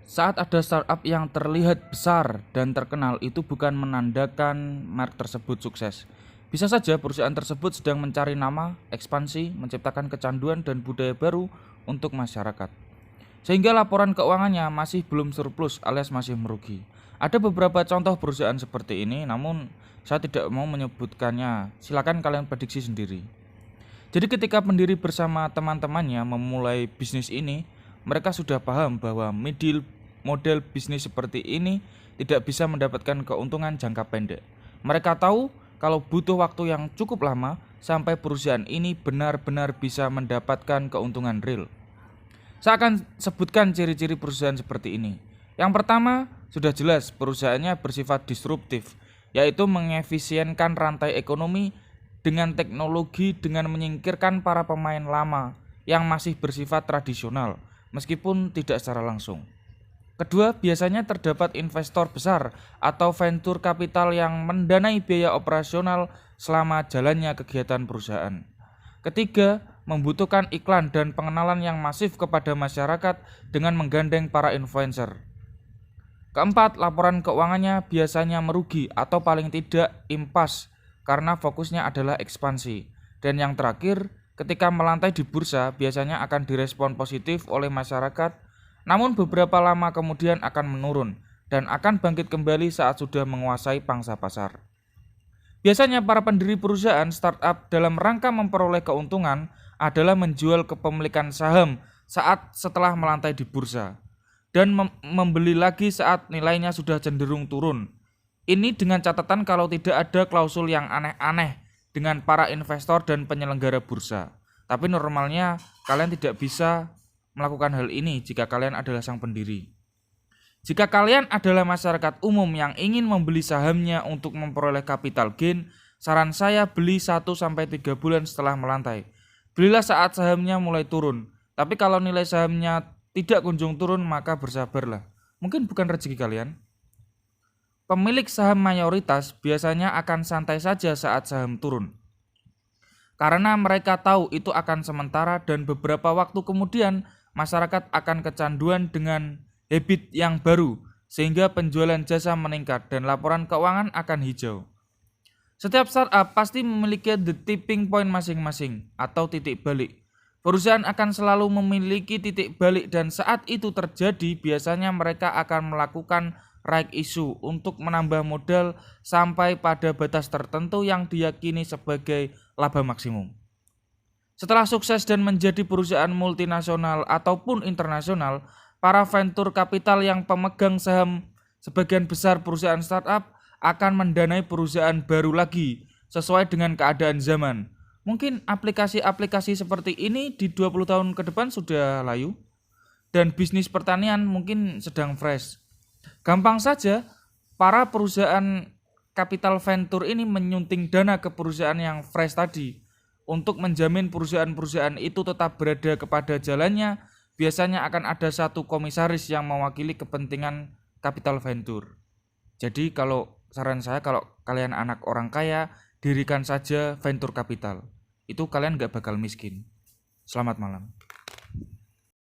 Saat ada startup yang terlihat besar dan terkenal, itu bukan menandakan merek tersebut sukses. Bisa saja perusahaan tersebut sedang mencari nama, ekspansi, menciptakan kecanduan dan budaya baru untuk masyarakat. Sehingga laporan keuangannya masih belum surplus alias masih merugi. Ada beberapa contoh perusahaan seperti ini, namun saya tidak mau menyebutkannya. Silakan kalian prediksi sendiri. Jadi ketika pendiri bersama teman-temannya memulai bisnis ini, mereka sudah paham bahwa model bisnis seperti ini tidak bisa mendapatkan keuntungan jangka pendek. Mereka tahu kalau butuh waktu yang cukup lama sampai perusahaan ini benar-benar bisa mendapatkan keuntungan real. Saya akan sebutkan ciri-ciri perusahaan seperti ini. Yang pertama, sudah jelas perusahaannya bersifat disruptif, yaitu mengefisienkan rantai ekonomi dengan teknologi dengan menyingkirkan para pemain lama yang masih bersifat tradisional, meskipun tidak secara langsung. Kedua, biasanya terdapat investor besar atau venture capital yang mendanai biaya operasional selama jalannya kegiatan perusahaan. Ketiga, membutuhkan iklan dan pengenalan yang masif kepada masyarakat dengan menggandeng para influencer. Keempat, laporan keuangannya biasanya merugi atau paling tidak impas karena fokusnya adalah ekspansi. Dan yang terakhir, ketika melantai di bursa biasanya akan direspon positif oleh masyarakat, namun beberapa lama kemudian akan menurun dan akan bangkit kembali saat sudah menguasai pangsa pasar. Biasanya para pendiri perusahaan startup dalam rangka memperoleh keuntungan adalah menjual kepemilikan saham saat setelah melantai di bursa dan membeli lagi saat nilainya sudah cenderung turun. Ini dengan catatan kalau tidak ada klausul yang aneh-aneh dengan para investor dan penyelenggara bursa. Tapi normalnya kalian tidak bisa melakukan hal ini jika kalian adalah sang pendiri. Jika kalian adalah masyarakat umum yang ingin membeli sahamnya untuk memperoleh capital gain, saran saya beli 1-3 bulan setelah melantai. Belilah saat sahamnya mulai turun. Tapi kalau nilai sahamnya tidak kunjung turun, maka bersabarlah. Mungkin bukan rezeki kalian. Pemilik saham mayoritas biasanya akan santai saja saat saham turun. Karena mereka tahu itu akan sementara dan beberapa waktu kemudian masyarakat akan kecanduan dengan habit yang baru sehingga penjualan jasa meningkat dan laporan keuangan akan hijau. Setiap startup pasti memiliki the tipping point masing-masing atau titik balik. Perusahaan akan selalu memiliki titik balik dan saat itu terjadi biasanya mereka akan melakukan right issue untuk menambah modal sampai pada batas tertentu yang diyakini sebagai laba maksimum. Setelah sukses dan menjadi perusahaan multinasional ataupun internasional, para venture capital yang pemegang saham sebagian besar perusahaan startup akan mendanai perusahaan baru lagi sesuai dengan keadaan zaman. Mungkin aplikasi-aplikasi seperti ini di 20 tahun ke depan sudah layu dan bisnis pertanian mungkin sedang fresh. Gampang saja, para perusahaan capital venture ini menyunting dana ke perusahaan yang fresh tadi. Untuk menjamin perusahaan-perusahaan itu tetap berada kepada jalannya, biasanya akan ada satu komisaris yang mewakili kepentingan capital venture. Jadi saran saya kalau kalian anak orang kaya, dirikan saja venture capital. Itu kalian gak bakal miskin. Selamat malam.